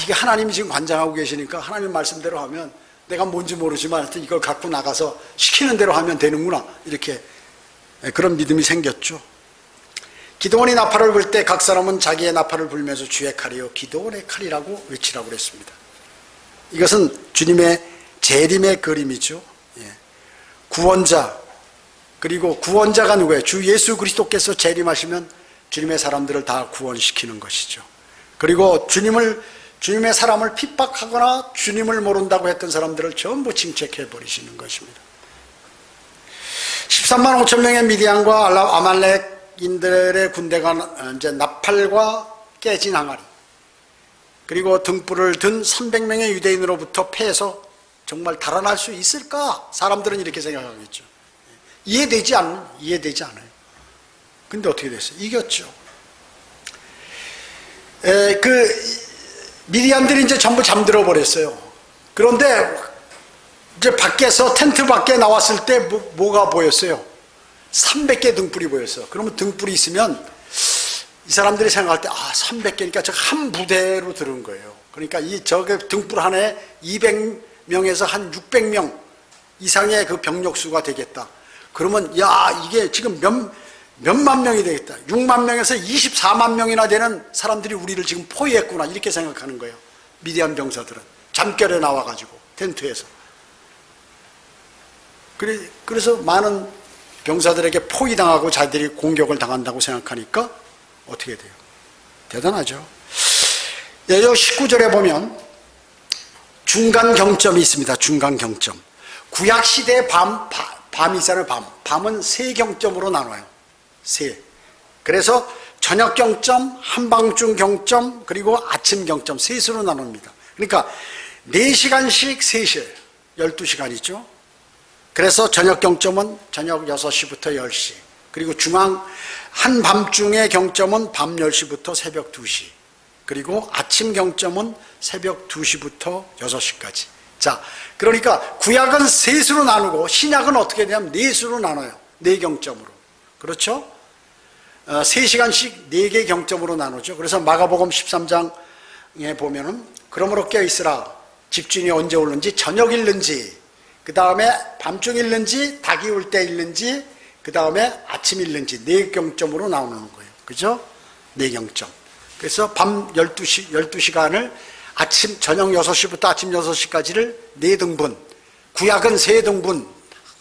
이게 하나님이 지금 관장하고 계시니까 하나님 말씀대로 하면 내가 뭔지 모르지만 하여튼 이걸 갖고 나가서 시키는 대로 하면 되는구나. 이렇게 그런 믿음이 생겼죠. 기도원이 나팔을 불 때 각 사람은 자기의 나팔을 불면서 주의 칼이요 기도원의 칼이라고 외치라고 그랬습니다. 이것은 주님의 재림의 그림이죠. 예. 구원자, 그리고 구원자가 누구예요? 주 예수 그리스도께서 재림하시면 주님의 사람들을 다 구원시키는 것이죠. 그리고 주님의 사람을 핍박하거나 주님을 모른다고 했던 사람들을 전부 징책해 버리시는 것입니다. 13만 5천 명의 미디안과 아말렉인들의 군대가 이제 나팔과 깨진 항아리, 그리고 등불을 든 300명의 유대인으로부터 패해서 정말 달아날 수 있을까? 사람들은 이렇게 생각하겠죠. 이해되지 않아요. 근데 어떻게 됐어요? 이겼죠. 미디안들이 이제 전부 잠들어 버렸어요. 그런데 이제 밖에서 텐트 밖에 나왔을 때 뭐가 보였어요? 300개 등불이 보였어. 그러면 등불이 있으면 이 사람들이 생각할 때 300개니까 저 한 부대로 들은 거예요. 그러니까 저게 등불 하나에 200명에서 한 600명 이상의 그 병력 수가 되겠다. 그러면 이게 지금 몇만 명이 되겠다. 6만 명에서 24만 명이나 되는 사람들이 우리를 지금 포위했구나. 이렇게 생각하는 거예요. 미디안 병사들은. 잠결에 나와가지고 텐트에서. 그래서 많은 병사들에게 포위당하고 자기들이 공격을 당한다고 생각하니까 어떻게 돼요? 대단하죠. 여기 19절에 보면 중간 경점이 있습니다. 중간 경점. 구약 시대의 밤이 있잖아요. 밤은 세 경점으로 나눠요. 그래서 저녁 경점, 한밤중 경점, 그리고 아침 경점 셋으로 나눕니다. 그러니까 4시간씩 3시에 12시간이죠. 그래서 저녁 경점은 저녁 6시부터 10시, 그리고 한밤중의 경점은 밤 10시부터 새벽 2시, 그리고 아침 경점은 새벽 2시부터 6시까지. 자, 그러니까 구약은 셋으로 나누고 신약은 어떻게 되냐면 넷으로 나눠요. 4경점으로. 그렇죠? 3시간씩 4개 경점으로 나누죠. 그래서 마가복음 13장에 보면은 그러므로 깨어있으라. 집주인이 언제 오는지, 저녁 읽는지, 그 다음에 밤중 읽는지, 닭이 울 때 읽는지, 그 다음에 아침 읽는지 4경점으로 나오는 거예요. 그죠? 4경점. 그래서 밤 12시간을 저녁 6시부터 아침 6시까지를 4등분, 구약은 3등분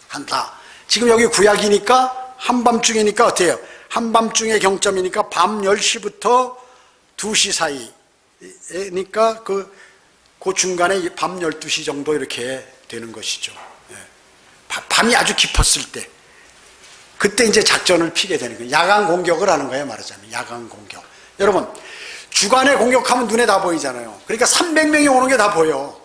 한다. 지금 여기 구약이니까 한밤중이니까 어때요? 한밤중의 경점이니까 밤 10시부터 2시 사이니까 그 중간에 밤 12시 정도 이렇게 되는 것이죠. 밤이 아주 깊었을 때, 그때 이제 작전을 피게 되는 거예요. 야간 공격을 하는 거예요, 말하자면. 야간 공격. 여러분, 주간에 공격하면 눈에 다 보이잖아요. 그러니까 300명이 오는 게 다 보여.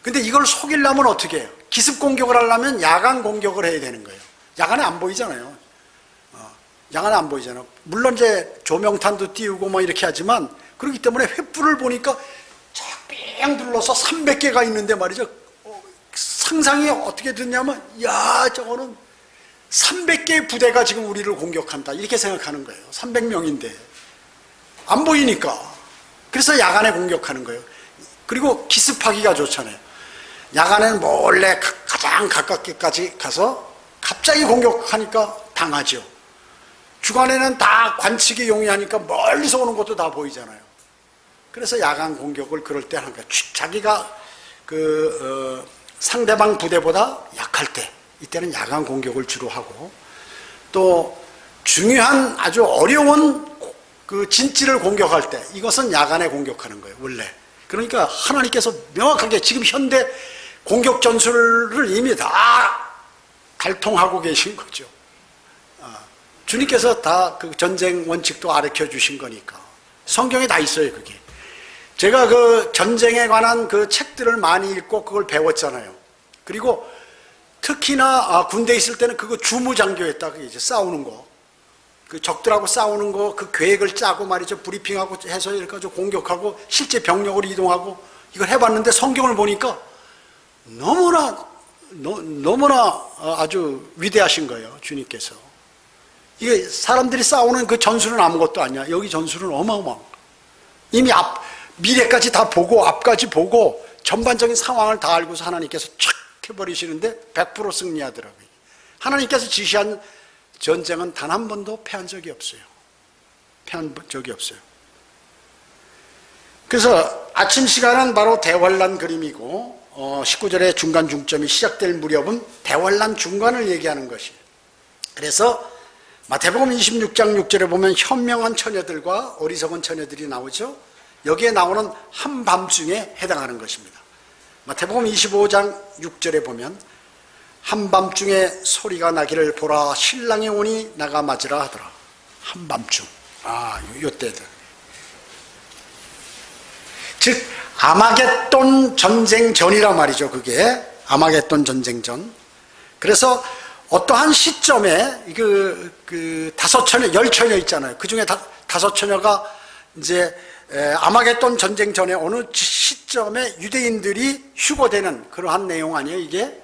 근데 이걸 속이려면 어떻게 해요? 기습 공격을 하려면 야간 공격을 해야 되는 거예요. 야간에 안 보이잖아요. 야간에 안 보이잖아요. 물론 이제 조명탄도 띄우고 뭐 이렇게 하지만, 그렇기 때문에 횃불을 보니까 쫙 둘러서 300개가 있는데 말이죠. 상상이 어떻게 됐냐면, 저거는 300개의 부대가 지금 우리를 공격한다. 이렇게 생각하는 거예요. 300명인데. 안 보이니까. 그래서 야간에 공격하는 거예요. 그리고 기습하기가 좋잖아요. 야간에는 몰래 가장 가깝게까지 가서 갑자기 공격하니까 당하죠. 주간에는 다 관측이 용이하니까 멀리서 오는 것도 다 보이잖아요. 그래서 야간 공격을 그럴 때 하는 거예요. 자기가 상대방 부대보다 약할 때, 이때는 야간 공격을 주로 하고, 또 중요한 아주 어려운 그 진지를 공격할 때, 이것은 야간에 공격하는 거예요, 원래. 그러니까 하나님께서 명확하게 지금 현대 공격 전술을 이미 다 갈통하고 계신 거죠. 주님께서 다 그 전쟁 원칙도 가르쳐 주신 거니까. 성경에 다 있어요, 그게. 제가 그 전쟁에 관한 그 책들을 많이 읽고 그걸 배웠잖아요. 그리고 특히나 군대에 있을 때는 그거 주무장교했다, 그게 이제 싸우는 거. 그 적들하고 싸우는 거, 그 계획을 짜고 말이죠. 브리핑하고 해서 이렇게 가지고 공격하고 실제 병력으로 이동하고 이걸 해봤는데 성경을 보니까 너무나 아주 위대하신 거예요, 주님께서. 이게 사람들이 싸우는 그 전술은 아무것도 아니야. 여기 전술은 어마어마한 거야. 이미 미래까지 다 보고 앞까지 보고 전반적인 상황을 다 알고서 하나님께서 촥 해버리시는데 100% 승리하더라고요. 하나님께서 지시한 전쟁은 단 한 번도 패한 적이 없어요. 패한 적이 없어요. 그래서 아침 시간은 바로 대환란 그림이고 19절의 중간 중점이 시작될 무렵은 대환란 중간을 얘기하는 것이에요. 그래서 마태복음 26장 6절에 보면 현명한 처녀들과 어리석은 처녀들이 나오죠. 여기에 나오는 한밤중에 해당하는 것입니다. 마태복음 25장 6절에 보면 한밤중에 소리가 나기를 보라 신랑이 오니 나가 맞으라 하더라. 한밤중. 요때들. 즉 아마겟돈 전쟁 전이란 말이죠. 그게 아마겟돈 전쟁 전. 그래서 어떠한 시점에 그 다섯 처녀, 열 처녀 있잖아요. 그 중에 다섯 처녀가 이제 아마겟돈 전쟁 전에 어느 시점에 유대인들이 휴거되는 그러한 내용 아니에요, 이게?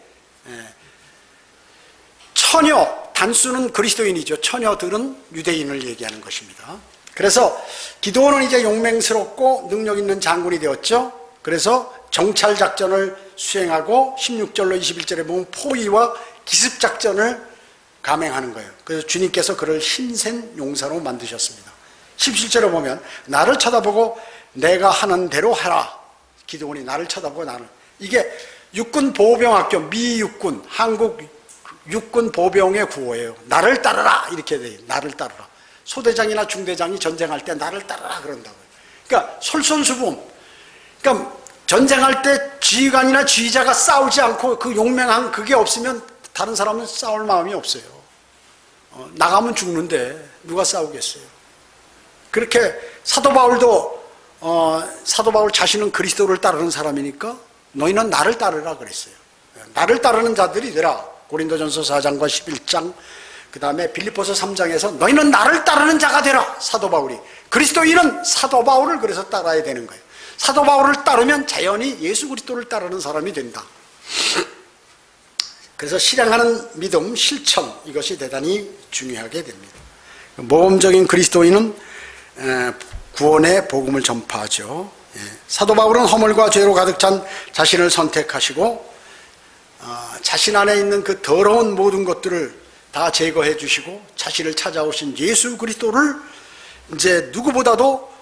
처녀, 단수는 그리스도인이죠. 처녀들은 유대인을 얘기하는 것입니다. 그래서 기드온은 이제 용맹스럽고 능력 있는 장군이 되었죠. 그래서 정찰 작전을 수행하고 16절로 21절에 보면 포위와 기습 작전을 감행하는 거예요. 그래서 주님께서 그를 힘센 용사로 만드셨습니다. 17절에 보면 나를 쳐다보고 내가 하는 대로 하라. 기드온이 나를 쳐다보고 나를. 이게 육군 보병학교 미 육군 한국 육군 보병의 구호예요. 나를 따르라 이렇게 돼요. 나를 따르라. 소대장이나 중대장이 전쟁할 때 나를 따르라 그런다고요. 그러니까 솔선수범. 그러니까 전쟁할 때 지휘관이나 지휘자가 싸우지 않고 그 용맹한 그게 없으면 다른 사람은 싸울 마음이 없어요. 나가면 죽는데 누가 싸우겠어요. 그렇게 사도 바울도 사도 바울 자신은 그리스도를 따르는 사람이니까 너희는 나를 따르라 그랬어요. 나를 따르는 자들이 되라. 고린도전서 4장과 11장 그 다음에 빌립보서 3장에서 너희는 나를 따르는 자가 되라. 사도 바울이. 그리스도인은 사도 바울을 그래서 따라야 되는 거예요. 사도 바울을 따르면 자연히 예수 그리스도를 따르는 사람이 된다. 그래서 실행하는 믿음, 실천 이것이 대단히 중요하게 됩니다. 모범적인 그리스도인은 구원의 복음을 전파하죠. 사도 바울은 허물과 죄로 가득 찬 자신을 선택하시고 자신 안에 있는 그 더러운 모든 것들을 다 제거해 주시고 자신을 찾아오신 예수 그리스도를 이제 누구보다도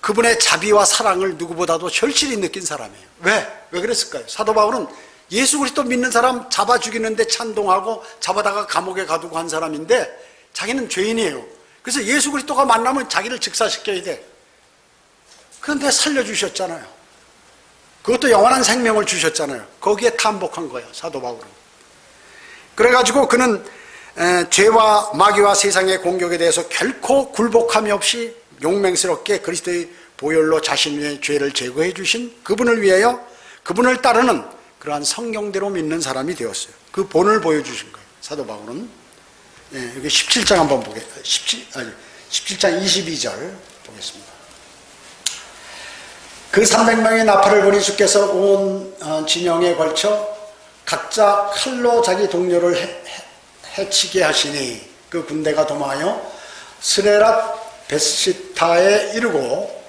그분의 자비와 사랑을 누구보다도 절실히 느낀 사람이에요. 왜 그랬을까요? 사도 바울은 예수 그리스도 믿는 사람 잡아 죽이는데 찬동하고 잡아다가 감옥에 가두고 한 사람인데 자기는 죄인이에요. 그래서 예수 그리스도가 만나면 자기를 즉사시켜야 돼. 그런데 살려주셨잖아요. 그것도 영원한 생명을 주셨잖아요. 거기에 탐복한 거예요, 사도 바울은. 그래가지고 그는 죄와 마귀와 세상의 공격에 대해서 결코 굴복함이 없이 용맹스럽게 그리스도의 보혈로 자신의 죄를 제거해 주신 그분을 위하여 그분을 따르는 그러한 성경대로 믿는 사람이 되었어요. 그 본을 보여주신 거예요, 사도 바울은. 여기 17장 한번 17장 22절 보겠습니다. 그 300명의 나팔을 보니 주께서 온 진영에 걸쳐 각자 칼로 자기 동료를 해치게 하시니 그 군대가 도망하여 스레랏 베시타에 이르고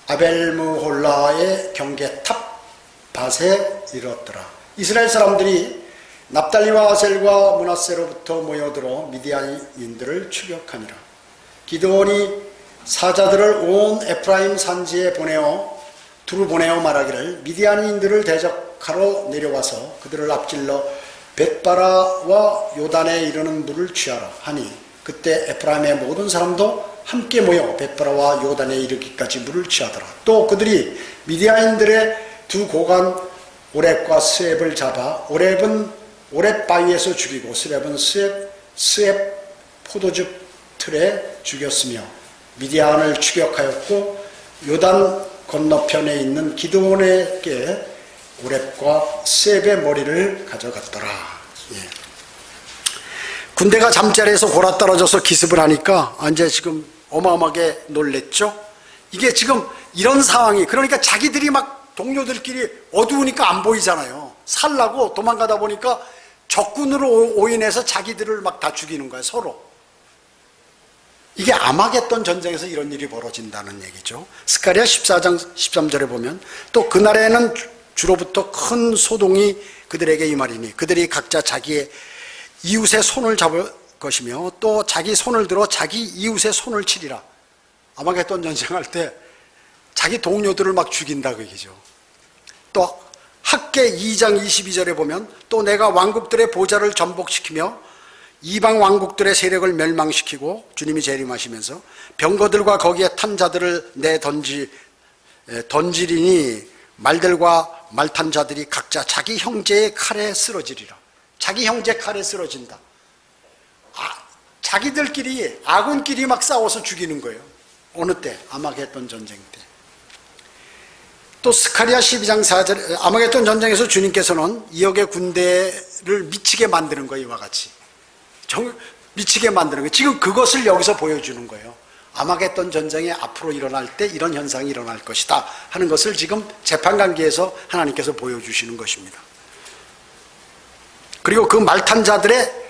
아벨무홀라의 경계 탑밭에 이르렀더라. 이스라엘 사람들이 납달리와 아셀과 므낫세로부터 모여들어 미디안인들을 추격하니라. 기드온이 사자들을 온 에프라임 산지에 두루 보내어 말하기를 미디안인들을 대적하러 내려와서 그들을 앞질러 벳바라와 요단에 이르는 물을 취하라 하니 그때 에프라임의 모든 사람도 함께 모여 벳바라와 요단에 이르기까지 물을 취하더라. 또 그들이 미디안인들의 두 고관 오렙과 스앱을 잡아 오렙은 오렙 바위에서 죽이고 스앱은 스앱 포도즙 틀에 죽였으며 미디안을 추격하였고 요단 건너편에 있는 기드온에게 오렙과 스앱의 머리를 가져갔더라. 군대가 잠자리에서 골아떨어져서 기습을 하니까 이제 지금 어마어마하게 놀랬죠. 이게 지금 이런 상황이, 그러니까 자기들이 막 동료들끼리 어두우니까 안 보이잖아요. 살라고 도망가다 보니까 적군으로 오인해서 자기들을 막 다 죽이는 거예요, 서로. 이게 아마겟돈 전쟁에서 이런 일이 벌어진다는 얘기죠. 스가랴 14장 13절에 보면 또 그날에는 주로부터 큰 소동이 그들에게 임하리니 그들이 각자 자기의 이웃의 손을 잡을 것이며 또 자기 손을 들어 자기 이웃의 손을 치리라. 아마겟돈 전쟁할 때 자기 동료들을 막 죽인다 그 얘기죠. 또 학계 2장 22절에 보면 또 내가 왕국들의 보좌를 전복시키며 이방 왕국들의 세력을 멸망시키고 주님이 재림하시면서 병거들과 거기에 탄 자들을 던지리니 말들과 말탄 자들이 각자 자기 형제의 칼에 쓰러지리라. 자기 형제 칼에 쓰러진다. 자기들끼리 아군끼리 막 싸워서 죽이는 거예요. 어느 때? 아마겟돈 전쟁 때. 또 스가랴 12장 4절 아마겟돈 전쟁에서 주님께서는 2억의 군대를 미치게 만드는 거예요. 이와 같이 미치게 만드는 거예요. 지금 그것을 여기서 보여주는 거예요. 아마겟돈 전쟁에 앞으로 일어날 때 이런 현상이 일어날 것이다 하는 것을 지금 재판관계에서 하나님께서 보여주시는 것입니다. 그리고 그 말탄 자들의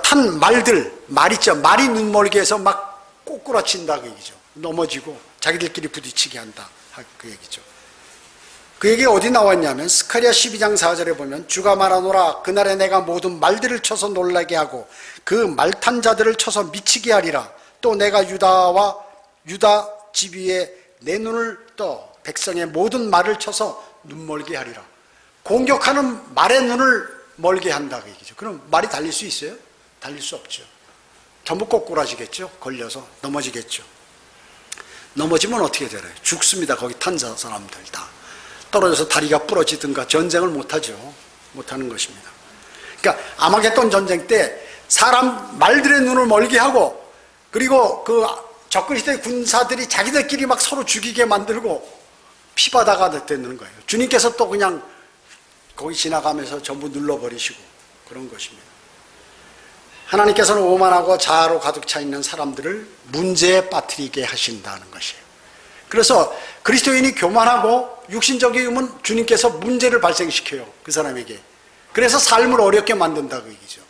탄 말 있죠. 말이 눈멀게 해서 막 꼬꾸라친다 그 얘기죠. 넘어지고 자기들끼리 부딪히게 한다 그 얘기죠. 그 얘기가 어디 나왔냐면 스가랴 12장 4절에 보면 주가 말하노라 그날에 내가 모든 말들을 쳐서 놀라게 하고 그 말탄 자들을 쳐서 미치게 하리라. 또 내가 유다 집 위에 내 눈을 떠 백성의 모든 말을 쳐서 눈멀게 하리라. 공격하는 말의 눈을 멀게 한다 그 얘기죠. 그럼 말이 달릴 수 있어요? 달릴 수 없죠. 전부 꼬꾸라지겠죠. 걸려서 넘어지겠죠. 넘어지면 어떻게 되나요? 죽습니다. 거기 탄 사람들 다 떨어져서 다리가 부러지든가 전쟁을 못하죠. 못하는 것입니다. 그러니까 아마겟돈 전쟁 때 사람 말들의 눈을 멀게 하고 그리고 그 적그리스도의 군사들이 자기들끼리 막 서로 죽이게 만들고 피바다가 되는 거예요. 주님께서 또 그냥 거기 지나가면서 전부 눌러버리시고 그런 것입니다. 하나님께서는 오만하고 자아로 가득 차 있는 사람들을 문제에 빠뜨리게 하신다는 것이에요. 그래서 그리스도인이 교만하고 육신적이면 주님께서 문제를 발생시켜요. 그 사람에게. 그래서 삶을 어렵게 만든다 그 얘기죠.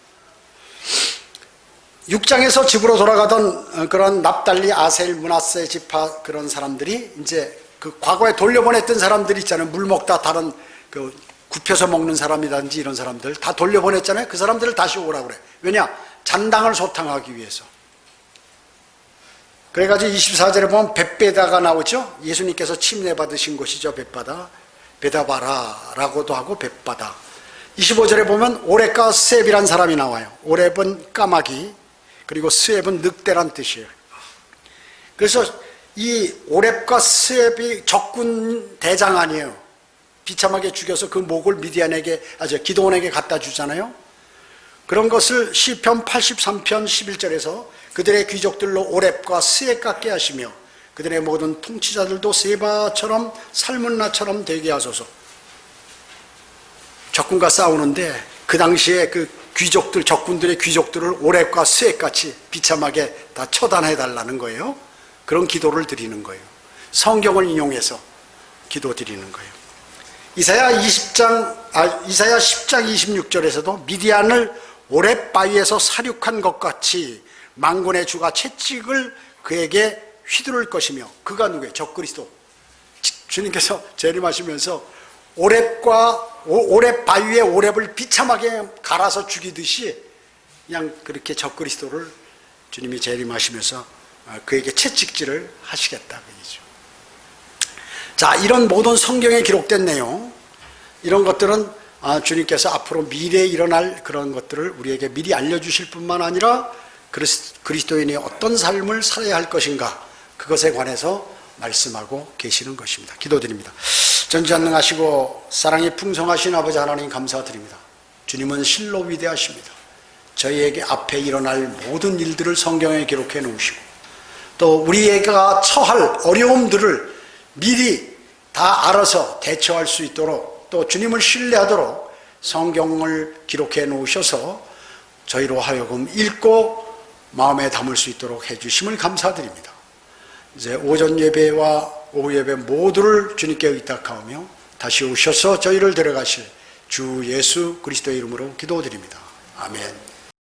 6장에서 집으로 돌아가던 그런 납달리, 아셀, 므낫세 지파 그런 사람들이 이제 그 과거에 돌려보냈던 사람들이 있잖아요. 물 먹다 다른 그 굽혀서 먹는 사람이라든지 이런 사람들 다 돌려보냈잖아요. 그 사람들을 다시 오라고 그래. 왜냐? 잔당을 소탕하기 위해서. 그래가지고 24절에 보면 벳베다가 나오죠. 예수님께서 침례받으신 곳이죠. 벳바다. 베다바라 라고도 하고 벳바다. 25절에 보면 오렙과 스앱이란 사람이 나와요. 오렙은 까마귀 그리고 스앱은 늑대란 뜻이에요. 그래서 이 오렙과 스앱이 적군 대장 아니에요. 비참하게 죽여서 그 목을 기드온에게 갖다 주잖아요. 그런 것을 시편 83편 11절에서 그들의 귀족들로 오렙과 스앱 같게 하시며 그들의 모든 통치자들도 세바처럼 삶은 나처럼 되게 하소서. 적군과 싸우는데 그 당시에 그 귀족들, 적군들의 귀족들을 오렙과 스앱 같이 비참하게 다 처단해 달라는 거예요. 그런 기도를 드리는 거예요. 성경을 인용해서 기도 드리는 거예요. 이사야 10장 26절에서도 미디안을 오렙 바위에서 사륙한 것 같이 만군의 주가 채찍을 그에게 휘두를 것이며 그가 누구예요? 적그리스도. 주님께서 재림하시면서 오렙 바위에 오렙을 비참하게 갈아서 죽이듯이 그냥 그렇게 적그리스도를 주님이 재림하시면서 그에게 채찍질을 하시겠다 그 얘기죠. 자, 이런 모든 성경에 기록된 내용, 이런 것들은 주님께서 앞으로 미래에 일어날 그런 것들을 우리에게 미리 알려주실 뿐만 아니라 그리스도인이 어떤 삶을 살아야 할 것인가, 그것에 관해서 말씀하고 계시는 것입니다. 기도드립니다. 전지전능하시고 사랑이 풍성하신 아버지 하나님 감사드립니다. 주님은 실로 위대하십니다. 저희에게 앞에 일어날 모든 일들을 성경에 기록해 놓으시고 또 우리가 처할 어려움들을 미리 다 알아서 대처할 수 있도록 또 주님을 신뢰하도록 성경을 기록해 놓으셔서 저희로 하여금 읽고 마음에 담을 수 있도록 해주심을 감사드립니다. 이제 오전 예배와 오후 예배 모두를 주님께 의탁하오며 다시 오셔서 저희를 데려가실 주 예수 그리스도의 이름으로 기도드립니다. 아멘.